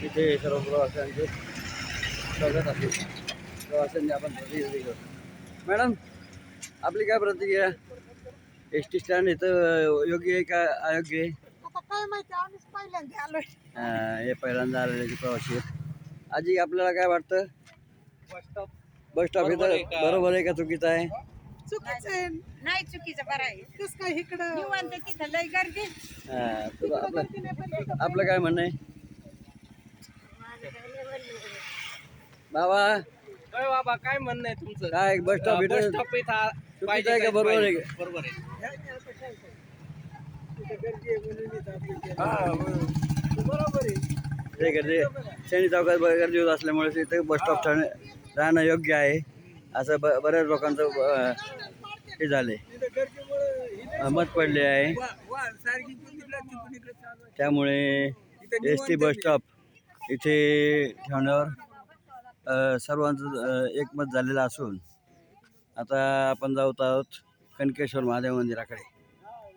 इथे सर्व प्रवाशांचे स्वागत आहे. प्रवाशांनी आपण प्रतिक्रिया घेऊ. मॅडम, आपली काय प्रतिक्रिया? एस टी स्टँड इथं योग्य आहे का अयोग्य आहे? आता काय माहिती, आम्हीच पहिल्यांदा आलोय. हे पहिल्यांदा आलेले प्रवासी आहेत. आजी, आपल्याला काय वाटतं? बस स्टॉप इथं बरोबर आहे का चुकीचं आहे? चुकीचं आहे. नाही चुकीचं बरं आहे. कस काय इकडं निवांत तिथं लय गर्दी. तुला आपलं काय म्हणणं आहे बाबा? काय बाबा, काय म्हणणं आहे तुमचं? काय बस स्टॉप बस इथं स्टॉप इथं चुकीचं आहे का बरोबर आहे? बरोबर आहे. ते गर्दी शनी चौकात गर्दी होत असल्यामुळे इथे बस स्टॉप राहणं योग्य आहे असं बऱ्याच लोकांचं हे झाले, मत पडले आहे. त्यामुळे एस टी बस स्टॉप इथे ठेवण्यावर सर्वांचं एकमत झालेलं असून आता आपण जात आहोत कनकेश्वर महादेव मंदिराकडे.